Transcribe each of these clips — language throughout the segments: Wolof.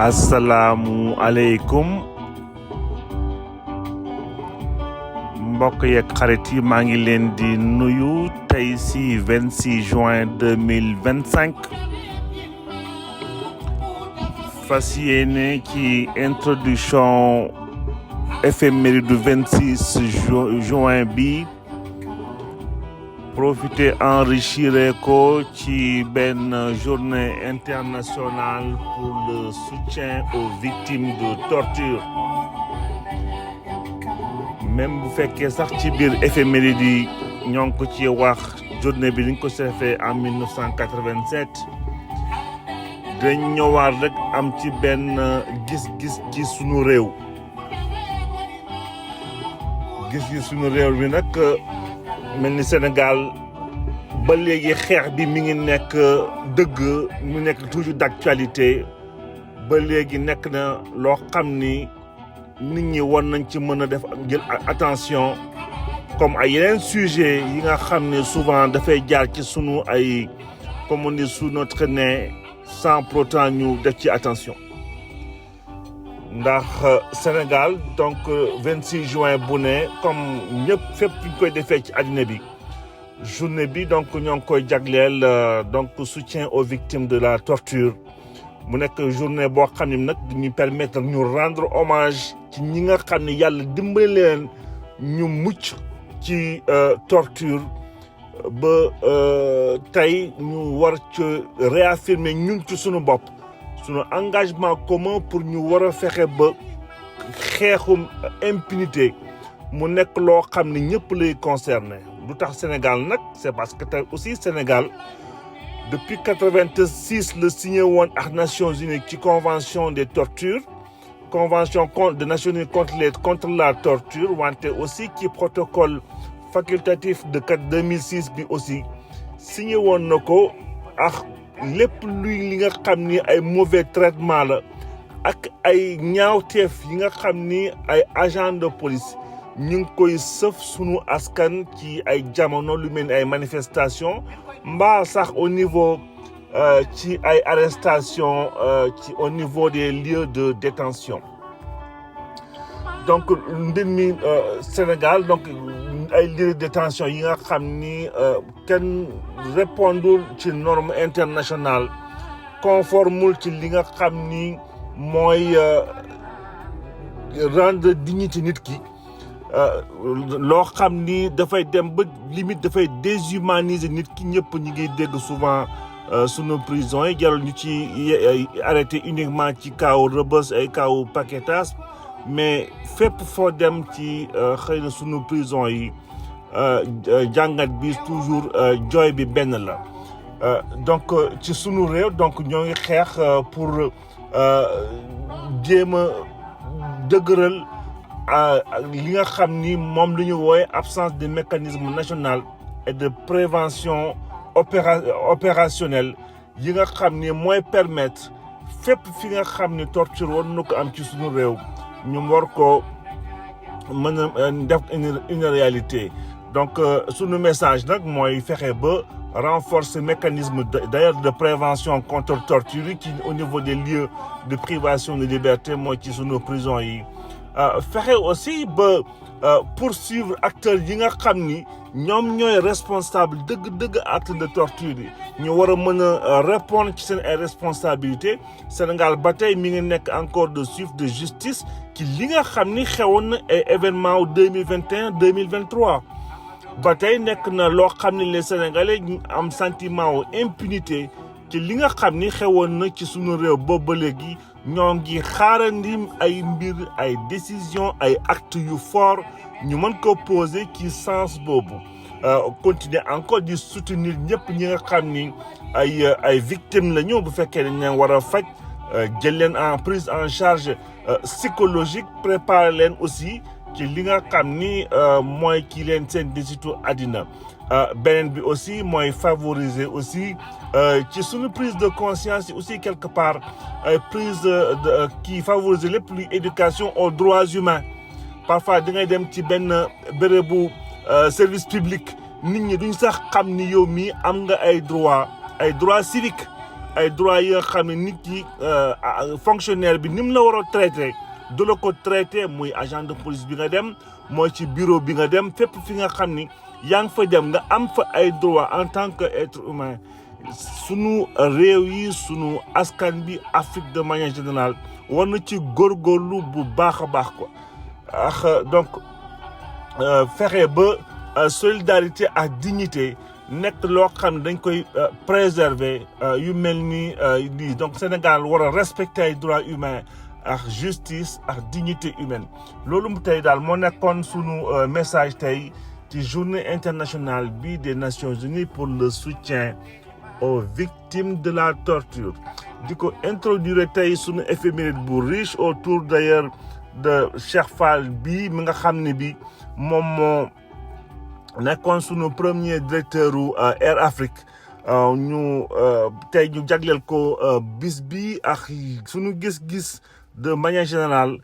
asalaamu aleykum mbokk yeeg xarit yi maa ngi leen di nuyu tey ci 26 juin 2025 fas yéene ci introduction éphéméride du 26 juin bi profiter enrichir ko ci benn journée internationale pour le soutien aux victimes de torture même bu fekkee sax ci biir éphéméride yi ñoo ngi ko ci wax journée bi ni ñu ko defee en 1987 dañ ñëwaat rek am ci benn gis-gis ci sunu réew gis-gis sunu réew bi nag mel ni Sénégal ba léegi xeex bi mi ngi nekk dëgg mu nekk toujours d'actualité ba léegi nekk na loo xam ni nit ñi war nañ ci mën a def jël attention comme ay yeneen sujet yi nga xam ne souvent dafay jaar ci sunu ay comme on dit sous notre nez sans pourtant ñu def ci attention ndax Sénégal donc 26 juin bu ne comme ñëpp fépp ñu koy defee ci àddina bi journée bi donc ñoo ngi koy jagleel donc soutien aux victimes de la torture mu nekk journée boo xam ne nag ñu permettre ñu rendre hommage ci ñi nga xam ne yàlla dimbali leen ñu mucc ci torture ba tey ñu war ci réaffirmer ñun ci sunu bopp sunu engagement commun pour ñu war a fexe ba xeexum impunité mu nekk loo xam ne ñëpp lay concerné lu tax Sénégal nag c'est parce que tey aussi Sénégal depuis 86 la signé woon ak Nations Unies ci convention des tortures convention des Nations Unies contre la torture wante aussi ci protocole facultatif de 2006 bi aussi signé woon na ko ak lépp luy li nga xam ni ay mauvais traitement la ak ay ñaawteef yi nga xam ni ay agent de police ñu ngi koy sëf sunu askan ci ay jamono lu mel ni ay manifestation mbaa sax au niveau ci ay arrestation ci au niveau des lieux de détention donc mbir mi Sénégal donc ay lieux de détention yi nga xam ni kenn répondul ci norme internationale conformul ci li nga xam ni mooy rendre dignité nit ki loo xam ni dafay dem ba limite dafay déshumaniser nit ki ñëpp ñi ngi dégg souvent sunu prison yi jarul ñu ci arrêté uniquement ci kaw Rebeuss ay kaw Paquetas mais fépp foo dem ci xëy na sunu prison yi jàngat bi toujours jooy bi benn la donc ci sunu réew donc ñoo ngi xeex pour jéem a dëgëral li nga xam ni moom lu ñu woowe absence de mécanisme national et de prévention opérationnelle yi nga xam ni mooy permettre fépp fi nga xam ni torture war na ko am ci sunu réew ñu war ko mën a def une réalité donc sunu message nag mooy fexe ba renforcer mécanisme d'ailleurs de prévention contre torture yi ci au niveau des lieux de privation de liberté mooy ci sunu prison yi fexe aussi ba poursuivre acteurs yi nga xam ni ñoom ñooy responsable dëgg-dëgg acte de torture yi ñu war a mën a répondre ci seen ay responsabilités Sénégal ba tey mi ngi nekk encore de suite de justice ci li nga xam ni xewoon na ay événements wu 2021 2023 ba tey nekk na loo xam ni les Sénégalais ñu am sentiment wu impunité ci li nga xam ni xewoon na ci sunu réew boobu ba léegi ñoo ngi xaarandi ay mbir ay décision ay actes yu fort ñu mën ko poser ci sens boobu continuer encore di soutenir ñëpp ñi nga xam ni ay victimes la ñu bu fekkee dañ leen war a faj jël leen en prise en charge psychologique préparer leen aussi ci li nga xam ni mooy ki leen seen desitu àddina beneen bi aussi mooy favoriser aussi ci suñu prise de conscience yi aussi quelque part prise de qui favoriser lépp luy éducation aux droits humains parfois da ngay dem ci benn bérébu service public nit ñi duñ sax xam ni yow mii am nga ay droits civiques ay droits yi nga xam ne nit ki fonctionnaire bi ni mu la war a traité du la ko traité muy agent de police bi nga dem mooy ci bureau bi nga dem fépp fi nga xam ni yaa ngi fa dem nga am fa ay droits en tant que être humain sunu réew yi sunu askan bi Afrique de manière générale war na ci góorgóorlu bu baax a baax quoi donc fexe ba solidarité ak dignité nekk loo xam ne dañ koy préserver yu mel ni lii donc Sénégal war a respecter ay droits humains ak justice ak dignité humaine loolu tey daal moo nekkoon sunu message tey ci journée internationale bi des Nations Unies pour le soutien aux victimes de la torture di ko introduire tey sunu éphéméride bu riche autour d'ailleurs de Cheikh Fall bi mi nga xam ne bi moom moo nekkoon sunu premier directeur u Air Afrique ñu tey ñu jagleel ko bis bi ak sunu gis-gis de manière générale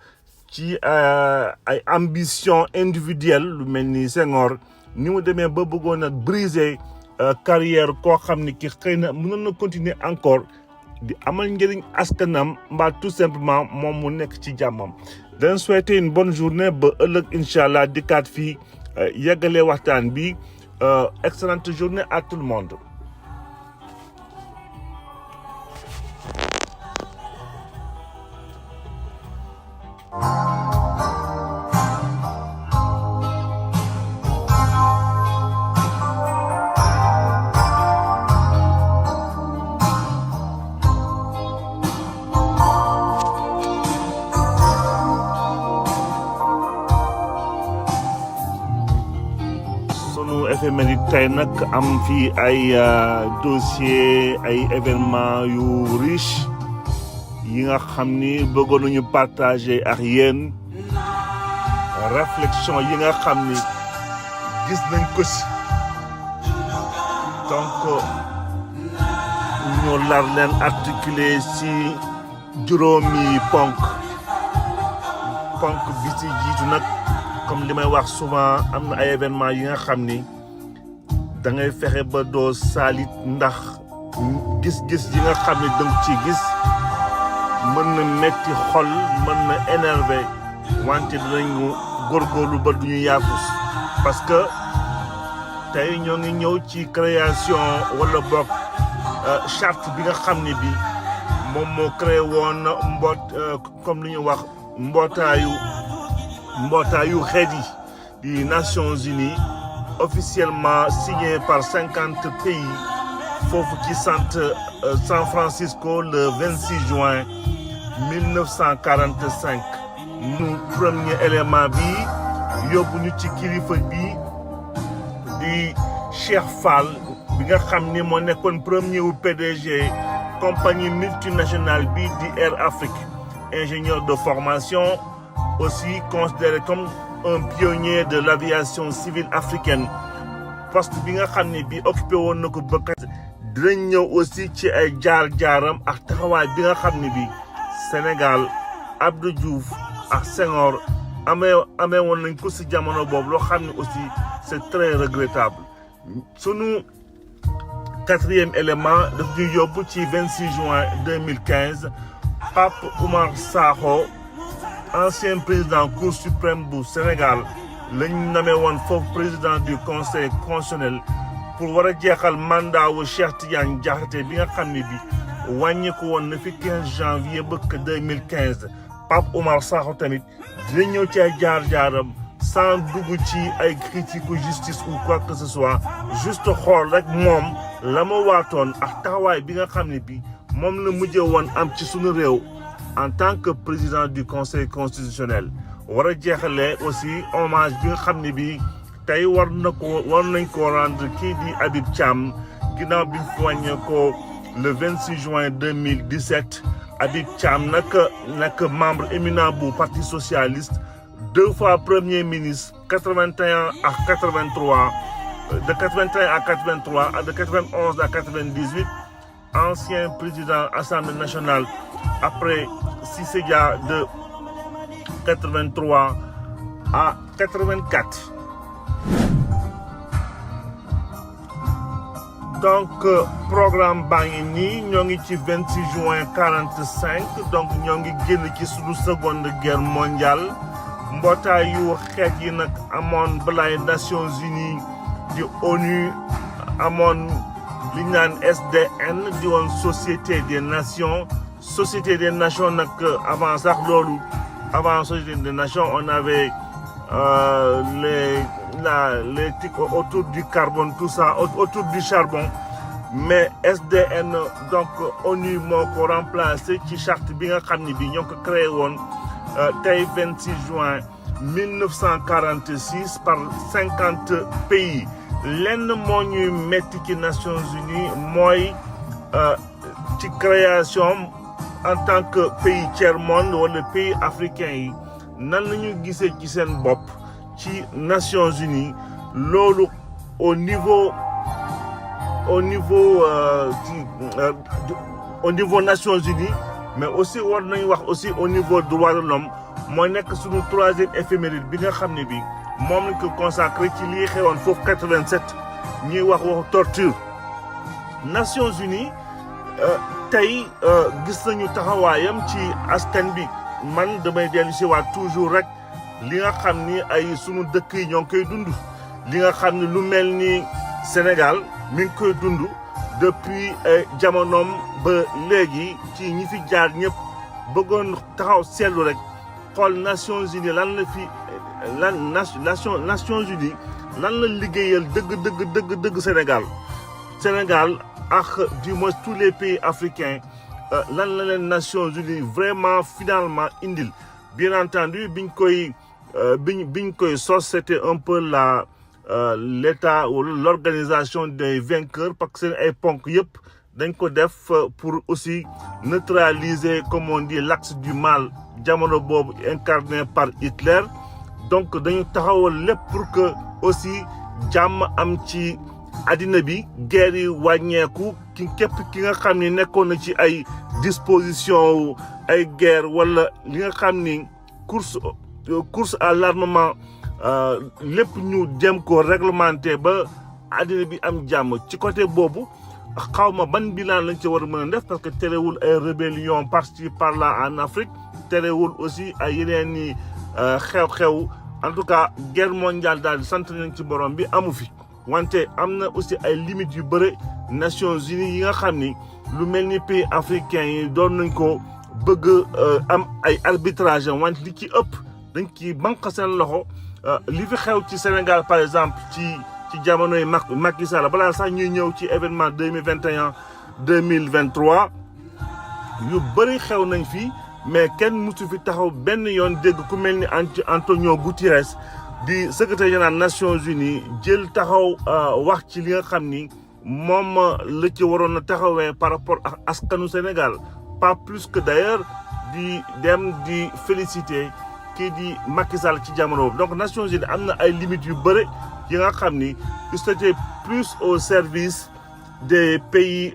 ci ay ambition individuelle lu mel ni Senghor ni mu demee ba bëggoon a briser carrière koo xam ne ki xëy na mënoon na continuer encore di amal njëriñ askanam mbaa tout simplement moom mu nekk ci jàmmam. dañ souhaiter une bonne journée ba ëllëg incha allah dikkaat fii yeggalee waxtaan bi excellente journée à tout le monde. éphéméride tey nag am fii ay dossier ay événements yu riche yi nga xam ni bëggoon nañu partager ak yéen réflexion yi nga xam ni gis nañ ko si donc ñu lar leen articuler si juróomi ponk bi ci jiitu nag comme li may wax souvent am na ay événements yi nga xam ni da ngay fexe ba doo saalit ndax gis-gis yi nga xam ne danga ci gis mën na metti xol mën na énervé wante dinañu góorgóorlu ba duñu yaafus parce que tey ñoo ngi ñëw ci création wala boog charte bi nga xam ne bi moom moo créé woon comme li ñu wax mbootaayu xeet yi di Nations Unies officiellement signé par 50 pays foofu ci San Francisco le 26 juin 1945 ñu premier élément bi yóbbu ñu ci kilifa bi di Cheikh Fall bi nga xam ni moo nekkoon premier wu PDG compagnie multinationale bi di Air Afrique ingénieur de formation aussi considéré comme un pionnier de l'aviation civile africaine poste bi nga xam ne bi occupé woon na ko bëkkat dinañ ñëw aussi ci ay jaar-jaaram ak taxawaay bi nga xam ne bi Sénégal Abdou Diouf ak Senghor amee woon nañ ko si jamono boobu loo xam ne aussi c'est très regrettable. Sunu quatrième élément daf ñu yóbbu ci 26 juin 2015 Pape Oumar Sakho ancien président Cour suprême bu Sénégal lañ namee woon foofu président du conseil constitutionnel pour war a jeexal mandat wu Cheikh Tidiane Diakhaté bi nga xam ne bi wàññeeku woon na fi 15 janvier bëkk 2015 Pape Oumar Sakho tamit dina ñëw ci ay jaar-jaaram sans dugg ci ay critique justice ou quoi que ce soit juste xool rek moom la ma waatoon ak taxawaay bi nga xam ne bi moom la mujjee woon am ci sunu réew en tant que président du conseil constitutionnel war a jeexalee aussi hommage bi nga xam ne bi tey war nañ ko rendre kii di Habib Thiam ginnaaw bi mu fi wàññeekoo le 26 juin 2017 Habib Thiam nekk membre éminent bu parti socialiste 2 fois premier ministre 81 à 83 de 81 à 83 et de 91 à 98 ancien président Assemblée nationale après Cissé Dia de 83 à 84. donc programme baa ngi nii ñoo ngi ci 26 juin 45 donc ñoo ngi génn ci suñu seconde guerre mondiale mbootaayu xeet yi nag amoon balaay Nations Unies di ONU amoon li ñu naan SDN di woon Société des Nations nag avant sax loolu avant Société des Nations on avait les trucs autour du carbone tout ça autour du charbon mais SDN donc ONU moo ko remplacé ci charte bi nga xam ne bi ñoo ko créé woon tey 26 juin 1946 par 50 pays lenn moo ñuy metti ci Nations Unies mooy ci création en tant que pays tiers monde wala pays africain yi nan la ñu gisee ci seen bopp ci Nations Unies loolu au niveau Nations Unies mais aussi war nañu wax aussi au niveau droit de l'homme mooy nekk suñu troisième éphéméride bi nga xam ne bi moom lañ ko consacré ci lii xewoon foofu 87 ñuy wax torture Nations Unies tey gis nañu taxawaayam ci askan bi man damay dellu si waat toujours rek li nga xam ni ay sunu dëkk yi ñoo ngi koy dund li nga xam ni lu mel ni Sénégal mi ngi koy dund depuis jamonoom ba léegi ci ñi fi jaar ñëpp bëggoon taxaw seetlu rek xool Nations Unies lan la fi Nations Unies lan la liggéeyal dëgg Sénégal ak du moins tous les pays africains lan la leen Nations Unies vraiment finalement indil bien entendu biñ koy sos c'était un peu l'état ou l'organisation des vainqueurs parce que seen ay ponk yëpp dañ ko def pour aussi neutraliser comme on dit l'axe du mal jamono boobu incarné par Hitler donc dañu taxawal lépp pour que aussi jàmm am ci addina bi guerre yi wàññeeku képp ki nga xam ni nekkoon na ci ay disposition ay guerre wala li nga xam ni course à l'armement lépp ñu jëm ko réglementé ba addina bi am jàmm ci côté boobu xawma ban bilan lañ ci war a mën a def parce que terewul ay rébellion par-ci par-là en Afrique terewul aussi ay yeneen ni xew-xew en tout cas guerre mondiale daal sant nañ ci borom bi amu fi wante am na aussi ay limites yu bëre Nations Unies yi nga xam ni lu mel ni pays africains yi doon nañ ko bëgg am ay arbitrage wante li ci ëpp dañ ci banque seen loxo li fi xew ci Sénégal par exemple ci jamonoy Macky Sall balaa sax ñuy ñëw ci événement 2021 2023 yu bëri xew nañ fi mais kenn musu fi taxaw benn yoon dégg ku mel ni Antonio Guterres di secrétaire général Nations Unies jël taxaw wax ci li nga xam ni moom la ci waroon a taxawee par rapport ak askanu Sénégal pas plus que d'ailleurs di féliciter kii di Macky Sall ci jamono donc Nations Unies am na ay limites yu bëri yi nga xam ni c'était plus au service des pays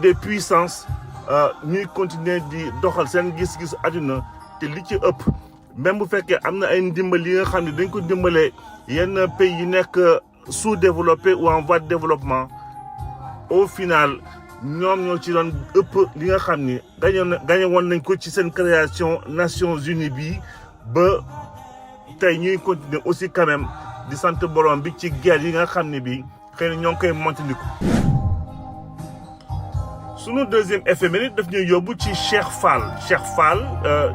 des puissances ñuy continuer di doxal seen gis-gis àdduna te li ci ëpp même bu fekkee am na ay ndimbal yi nga xam ne dañ ko dimbalee yenn pays yi nekk sous-développé ou en voie de développement au final ñoom ñoo ci doon ëpp li nga xam ni gañe woon nañ ko ci seen création Nations Unies bi ba tey ñuy continuer aussi quand même di sant borom bi ci guerre yi nga xam ne bi xëy na ñoo ngi koy moytandiku. sunu deuxième éphéméride daf ñuy yóbbu ci Cheikh Fall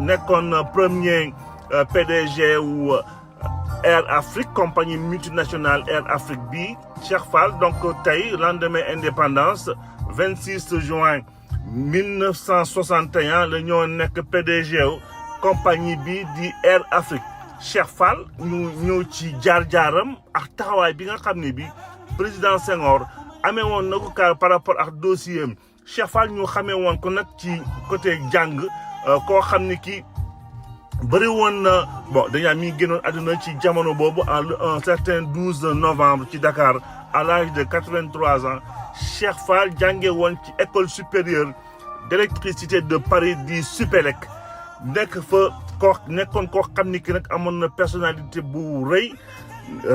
nekkoon premier PDG wu Air Afrique compagnie multinationale Air Afrique bi Cheikh Fall donc tey lendemain indépendance 26 juin 1961 la ñoo nekk PDG wu compagnie bi di Air Afrique Cheikh Fall ñu ñëw ci jaar-jaaram ak taxawaay bi nga xam ne bi président Senghor amee woon na ko par rapport ak dossier am Cheikh Fall ñu xamee woon ko nag ci côté jàng koo xam ni ki bëri woon na bon dañaa mi génnoon àdduna ci jamono boobu un certain 12 novembre ci Dakar à l'âge de 83 ans Cheikh Fall jànge woon ci école supérieure d'électricité de Paris di Supélec nekk fa nekkoon koo xam ni ki nag amoon na personnalité bu rëy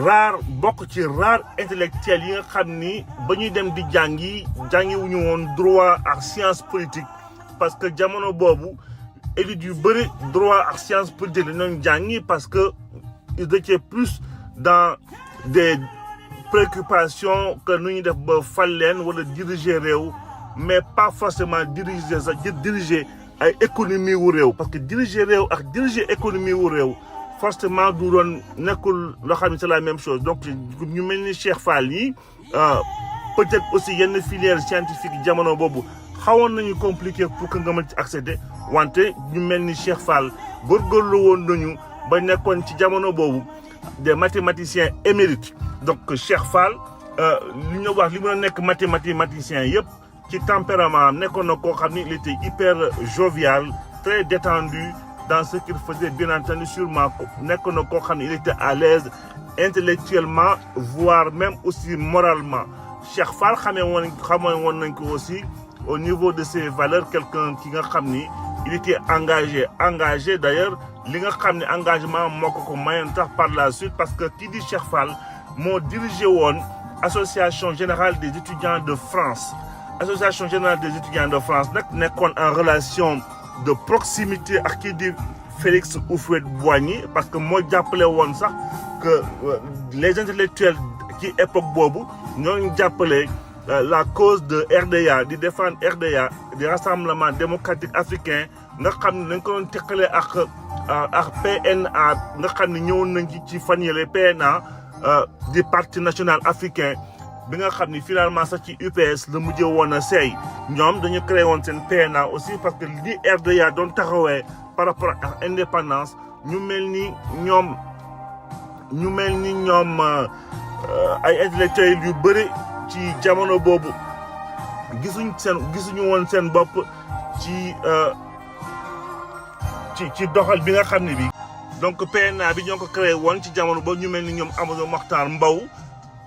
rare bokk ci rare intellectuel yi nga xam ni ba ñuy dem di jàngi wuñu woon droit ak science politique parce que jamono boobu élite yu bëri droit ak science politique la ñoon jàngi parce que ils étaient plus dans des préoccupations que nu ñuy def ba fal leen wala diriger réew mais pas forcément diriger ay économie wu réew parce que diriger réew ak diriger économie wu réew forcément du doon nekkul loo xam ne c'est la même chose donc ñu mel ni Cheikh Fall yi peut-être aussi yenn filière scientifique jamono boobu xawoon nañu compliqué pour que nga mën ci accéder wante ñu mel ni Cheikh Fall góorgóorlu woon nañu ba nekkoon ci jamono boobu des mathématiciens émérites donc Cheikh Fall li ñu wax li mën a nekk mathématicien yëpp ci tempérament nekkoon na koo xam ni il était hyper jovial très détendu dans ce qu'il faisait bien entendu sûrement nekkoon na koo xam ni il était à l'aise intellectuellement voire même aussi moralement Cheikh Fall xamee woon nañ ko aussi au niveau de ses valeurs quelqu'un ki nga xam ni il était engagé d'ailleurs li nga xam ne engagement moo ko mayoon tax par la suite parce que kii di Cheikh Fall moo dirigé woon association générale des étudiants de France association générale des étudiants de France nag nekkoon en relation de proximité ak kii di Félix Houphouët-Boigny parce que moo jàppale woon sax que les intellectuels ci époque boobu ñooñu jàppale la cause de RDA di défendre RDA di rassemblement démocratique africain nga xam ne dañ ko doon teqale ak PNA nga xam ne ñëwoon nañ ci fan yële PNA di parti national africain bi nga xam ni finalement sax ci UPS la mujjee woon a seey ñoom dañu créé woon seen PNA aussi parce que li RDA doon taxawee par rapport ak indépendance ñu mel ni ñoom ay intellectuels yu bëri ci jamono boobu gisuñu woon seen bopp ci doxal bi nga xam ne bi donc PNA bi ñoo ko créé woon ci jamono boobu ñu mel ni ñoom Amadou Mokhtar Mbow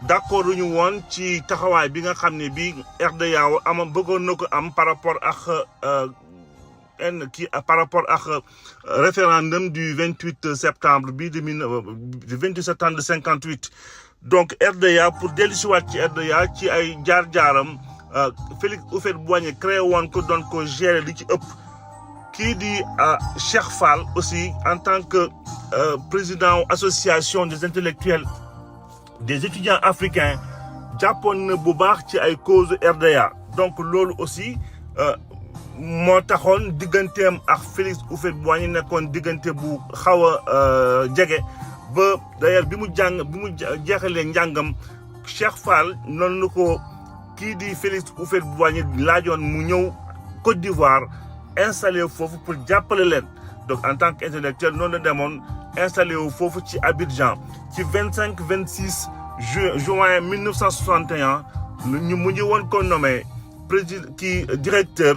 d'accord ñu woon ci taxawaay bi nga xam ne bi RDA bëggoon na ko am par rapport ak référendum du 28 septembre bi du 28 septembre de 58 donc RDA pour dellusiwaat ci RDA ci ay jaar-jaaram Félix Houphouët-Boigny créé woon ko doon ko gérer li ci ëpp kii di Cheikh Fall aussi en tant que président association des intellectuels des étudiants africains jàppoon na bu baax ci ay cause RDA donc loolu aussi moo taxoon digganteem ak Félix Houphouët-Boigny nekkoon diggante bu xaw a jege ba d'ailleurs bi mu jeexalee njàngam Cheikh Fall noonu la ko kii di Félix Houphouët-Boigny laajoon mu ñëw Côte d'Ivoire installé foofu pour jàppale leen donc en tant qu'intellectuel noonu la demoon installé wu foofu ci Abidjan ci 25-26 juin 1961 ñu mujj woon ko nommé président kii directeur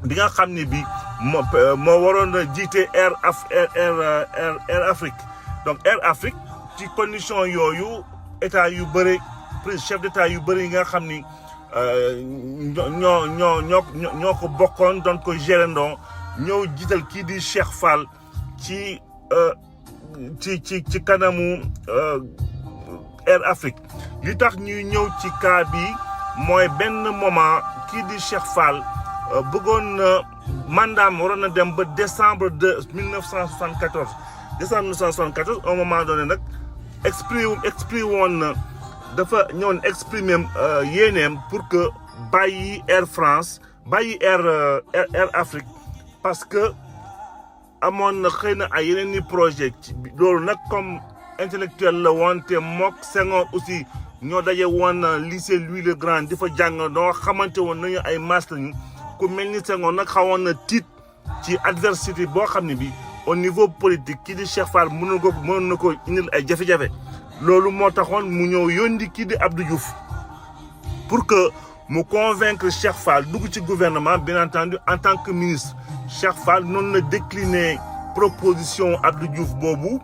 bi nga xam ne bi moo waroon a jiite Air Afrique donc Air Afrique ci condition yooyu état yu bëri chef d'état yu bëri yi nga xam ni ñoo ko bokkoon doon ko gérandoo ñëw jiital kii di Cheikh Fall ci kanamu Air Afrique li tax ñuy ñëw ci cas bi mooy benn moment kii di Cheikh Fall bëggoon na mandaam waroon na dem ba décembre de 1974 à un moment donné nag exprimer woon na dafa ñëwoon exprimer yéeneem pour que bàyyi Air France bàyyi Air Afrique parce que amoon na xëy na ay yeneen i projet loolu nag comme intellectuel la woon te mook Senghor aussi ñoo daje woon lycée Louis le Grand di fa jàng doo xamante woon nañu ay maas lañu ku mel ni Senghor nag xawoon na tiit ci adversité boo xam ne bi au niveau politique kii di Cheikh Fall mënoon na ko indil ay jafe-jafe loolu moo taxoon mu ñëw yónni kii di Abdou Diouf pour que mu convaincre Cheikh Fall dugg ci gouvernement bien entendu en tant que ministre Cheikh Fall noonu la décliné proposition Abdou Diouf boobu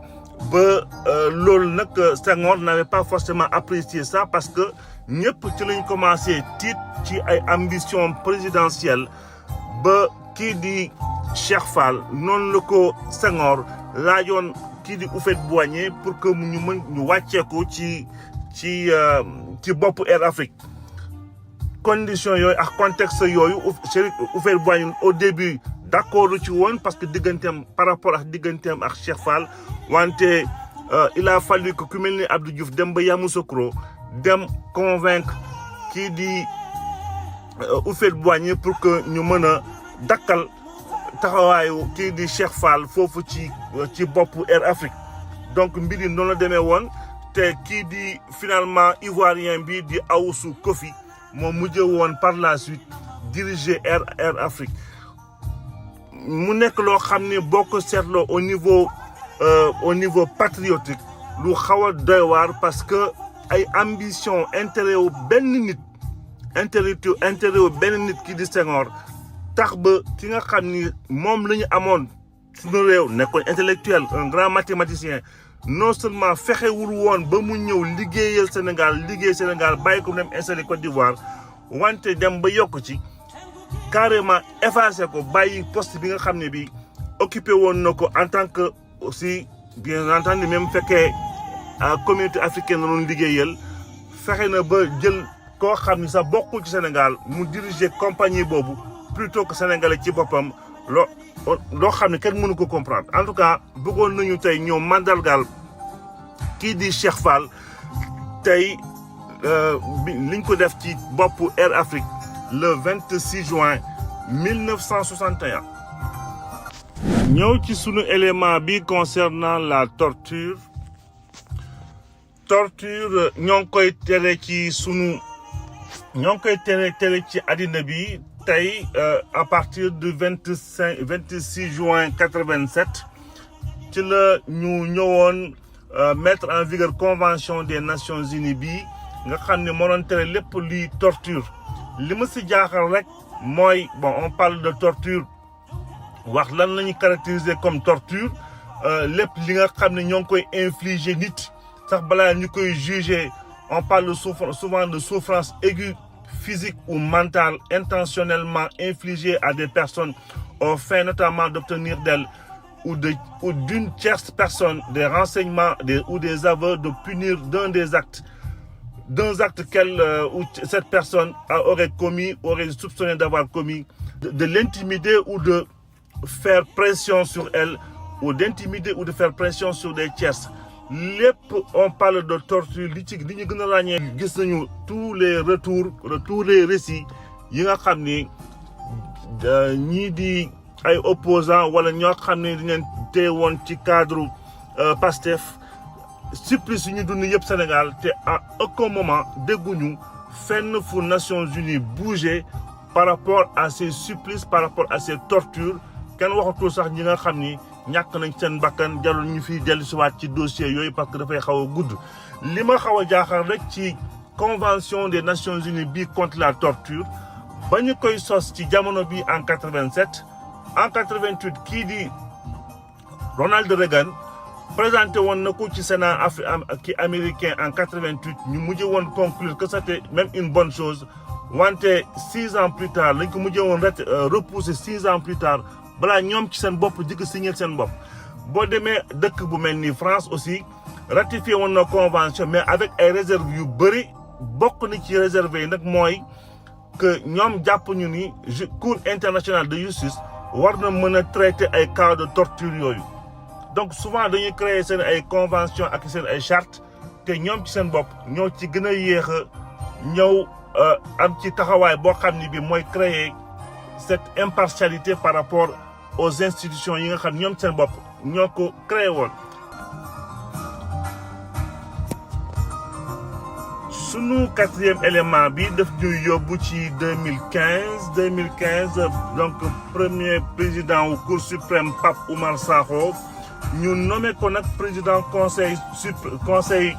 ba loolu nag Senghor n'avait pas forcément apprécié ça parce que ñëpp ci lañ commencé tiit ci ay ambition présidentielle ba kii di Cheikh Fall noonu la ko Senghor laajoon kii di Houphouët-Boigny pour que ñu mën ñu wàccee ko ci boppu Air Afrique condition yooyu ak contexte yooyu Chérif Houphouët-Boigny au début d'accord ci woon parce que digganteem par rapport ak digganteem ak Cheikh Fall wante il a fallu que ku mel ni Abdou Diouf dem ba Yamoussoukro dem convaincre kii di Houphouët-Boigny pour que ñu mën a dakkal taxawaayu kii di Cheikh Fall foofu ci boppu Air Afrique donc mbir yi noonu la demee woon te kii di finalement ivoirien bi di Awoussou Kofi moo mujjee woon par la suite diriger Air Afrique mu nekk loo xam ne boo ko seetloo au niveau patriotique lu xaw a doy waar parce que ay ambition intérêt wu benn nit kii di Senghor tax ba ki nga xam ni moom la ñu amoon suñu réew nekkoon intellectuel un grand mathématicien non seulement fexewul woon ba mu ñëw liggéey Sénégal bàyyi ko dem installé Côte d'Ivoire wante dem ba yokk ci carrément effacé ko bàyyi poste bi nga xam ne bi occupé woon na ko en tant que aussi bien entendu même fekkee communauté africaine la doon liggéeyal fexe na ba jël koo xam ni sax bokkul ci Sénégal mu diriger compagnie boobu plutôt que sénégalais ci boppam loo xam ne kenn mënu ko comprendre en tout cas bëggoon nañu tey ñoom mandargal kii di Cheikh Fall tey liñ ko def ci boppu Air Afrique le 26 juin 1961. ñëw ci sunu élément bi concernant la torture ñoo ngi koy tere ci àddina bi tey à partir du 26 juin 87 ci la ñu ñëwoon mettre en vigueur convention des Nations Unies bi nga xam ne moo doon tere lépp luy torture li ma si jaaxal rek mooy on parle de torture wax lan la ñu caractériser comme torture lépp li nga xam ne ñoo ngi koy infliger nit sax balaa ñu koy juger on parle souvent de souffrance aiguë physique ou mentale intentionnellement infligée à des personnes aux fins notamment d'obtenir d'elles ou d'une tierce personne des renseignements ou des aveux de punir d'un acte qu'elle ou cette personne aurait commis, aurait soupçonné d'avoir commis, de l'intimider ou de faire pression sur elle, ou d'intimider ou de faire pression sur des tierces. Lépp on parle de torture li ñu gën a ràññee gis nañu tous les récits yi nga xam ni ñii di ay opposants wala ñoo xam ne dañ leen téye woon ci cadre Pastef supplice yi ñu dund yëpp Sénégal te à aucun moment dégguñu fenn fu Nations Unies bouger par rapport à ces supplices par rapport à ces tortures kenn waxatul sax ñi nga xam ni ñàkk nañ seen bakkan jarul ñu fi dellusiwaat ci dossier yooyu parce que dafay xaw a gudd. li ma xaw a jaaxal rek ci convention des Nations Unies bi contre la torture ba ñu koy sos ci jamono bi en 87 en 88 kii di Ronald Reagan présenté woon na ko ci Sénat américain en 88 ñu mujjee woon conclure que c'était même une bonne chose wante 6 ans plus tard lañ ko mujjee woon repousser 6 ans plus tard. balaa ñoom ci seen bopp di ko signer seen bopp boo demee dëkk bu mel ni France aussi ratifié woon na convention mais avec ay réserves yu bëri bokk na ci réserve yi nag mooy que ñoom jàpp ñu ni Cour internationale de justice war na mën a traiter ay cas de torture yooyu donc souvent dañuy créer seen ay convention ak seen ay charte te ñoom ci seen bopp ñoo ci gën a yéex a ñëw am ci taxawaay boo xam ni bi mooy créer cette impartialité par rapport aux institutions yi nga xam ñoom seen bopp ñoo ko créé woon. sunu quatrième élément bi daf ñuy yóbbu ci 2015 donc premier président wu Cour suprême Pape Oumar Sakho ñu nommé ko nag président conseil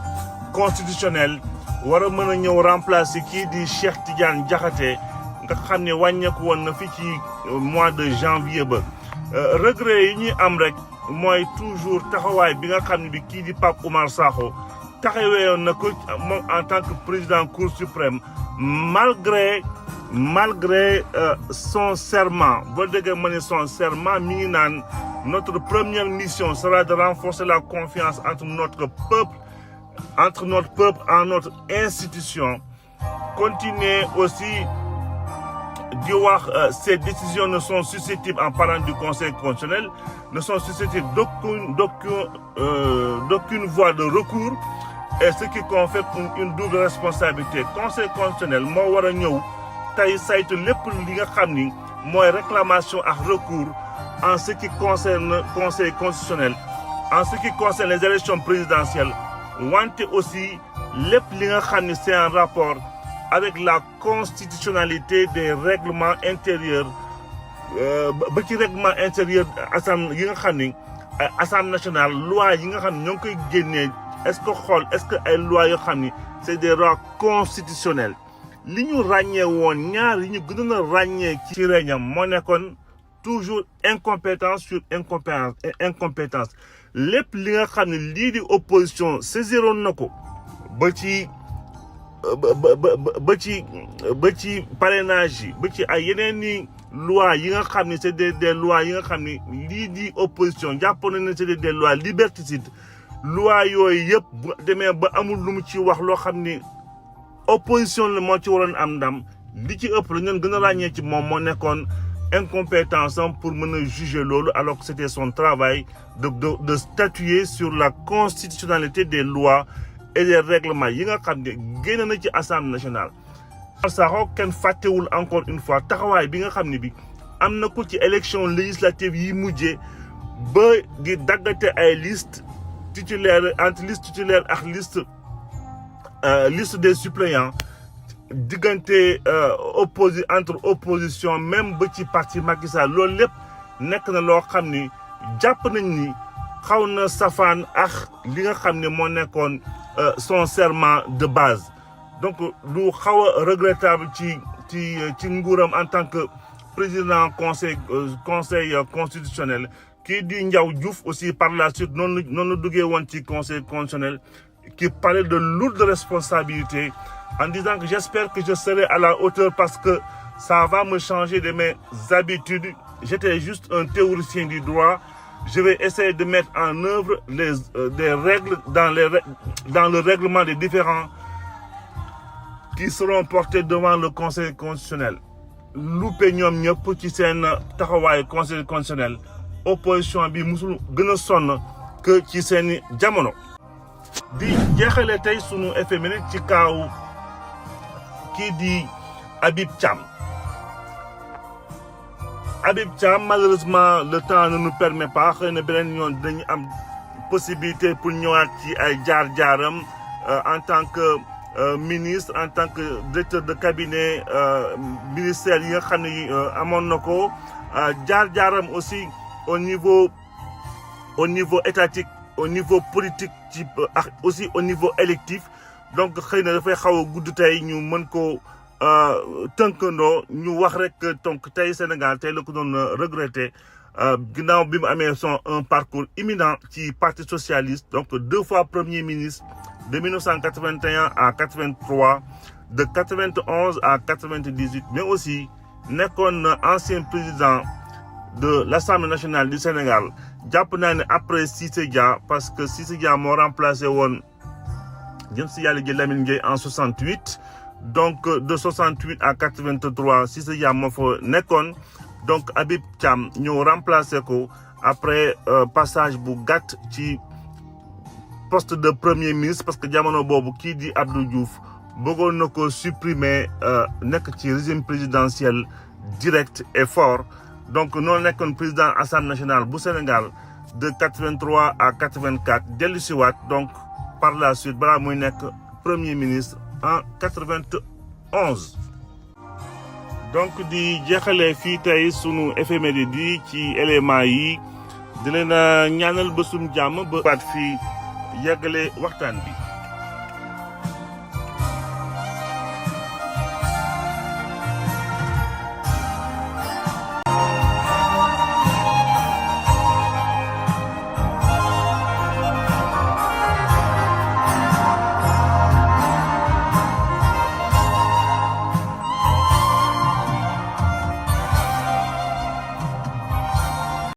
constitutionnel war a mën a ñëw remplacer kii di Cheikh Tidiane Diakhaté nga xam ne wàññeeku woon na fi ci mois de janvier ba. regret yi ñuy am rek mooy toujours taxawaay bi nga xam ne bi kii di Pape Oumar Sakho taxawee woon na ko moom en tant que président Cour suprême malgré malgré son serment boo déggee ma ne son serment mi ngi naan notre première mission sera de renforcer la confiance entre notre peuple en notre institution. Continuer aussi di wax ces décisions ne sont susceptibles, en parlant du Conseil constitutionnel, ne sont susceptibles d'aucune voie de recours, et ce qui confère une double responsabilité. Conseil constitutionnel moo war a ñëw tey saytu lépp li nga xam ni mooy réclamation ak recours en ce qui concerne Conseil constitutionnel, en ce qui concerne les élections présidentielles, wante aussi lépp li nga xam ni c'est en rapport avec la constitutionnalité des règlements intérieurs ba ci règlement intérieur assemblée yi nga xam ni assemblée nationale loi yi nga xam ne ñoo ngi koy génnee est-ce que ay loi yoo xam ni c'est des lois constitutionnelles. li ñu ràññee woon ñaar yi ñu gënoon a ràññee ci réñam moo nekkoon toujours incompétence sur incompétence lépp li nga xam ne lii di opposition saisiroon na ko ba ci parrainage yi ba ci ay yeneen ni loi yi nga xam ne c'est des lois yi nga xam ne lii di opposition jàppoon nañ ne c'est des lois liberticides. loi yooyu yëpp bu demee ba amul lu mu ci wax loo xam ni opposition la moo ci waroon am ndam li ci ëpp la ñu gën a ràññee ci moom moo nekkoon incompétence pour mën a juger loolu, alors que c'était son travail de statuer sur la constitutionnalité des lois et des règlements yi nga xam ne génn na ci Assemblée nationale. Sakho kenn fàttewul encore une fois taxawaay bi nga xam ne bi am na ko ci élection législative yi mujjee ba di daggate ay liste titulaire entre liste titulaire ak liste des suppléants diggante entre opposition même ba ci parti Macky Sall loolu lépp nekk na loo xam ni jàpp nañ ni xaw na safaan ak li nga xam ne moo nekkoon son serment de base. Donc lu xaw a regrettable ci nguuram en tant que président conseil constitutionnel. Qui dit Ndiaw Diouf aussi par la suite non duggee woon ci conseil constitutionnel, qui parlait de lourdes responsabilités en disant que j'espère que je serai à la hauteur parce que ça va me changer de mes habitudes. J'étais juste un théoricien du droit. Je vais essayer de mettre en œuvre des règles dans le règlement des différents qui seront portés devant le conseil constitutionnel. Loupé ñoom ñëpp ci seen taxawaayu conseil constitutionnel. Opposition bi musul gën a sonn que ci seeni jamono. di jeexale tey sunu éphéméride ci kaaw kii di Habib Thiam. Habib Thiam, malheureusement le temps ne nous permet pas, xëy na beneen yoon dinañu am possibilité pour ñëwaat ci ay jaar-jaaram en tant que ministre, en tant que directeur de cabinet ministère yi nga xam ne amoon na ko jaar-jaaram aussi au niveau étatique, au niveau politique, aussi au niveau électif. Donc xëy na dafay xaw a gudd tey ñu mën ko tënkandoo ñu wax rek donc tey Sénégal tey la ko doon regretter ginnaaw bi mu amee un parcours éminent ci parti socialiste, donc 2 fois premier ministre de 1981 à 83, de 91 à 98, mais aussi nekkoon ancien président de l'Assemblée nationale du Sénégal. jàpp naa ne après Cissé Dia, parce que Cissé Dia moo remplacé woon jëm si yàlla ji Lamine Gueye en 68, donc de 68 à 83 Cissé Dia moo fa nekkoon. Donc Habib Thiam ñëw remplacé ko après passage bu gàtt ci poste de premier ministre, parce que jamono boobu kii di Abdou Diouf bëggoon na ko supprimer nekk ci régime présidentiel direct et fort. Donc noonu nekkoon président Assemblée nationale bu Sénégal de 83 à 84 dellu si waat donc par la suite balaa muy nekk premier ministre en 91. donc di jeexalee fii tey sunu éphéméride yi ci éléments yi di leen ñaanal bésum jàmm ba baat fii yeggale waxtaan bi.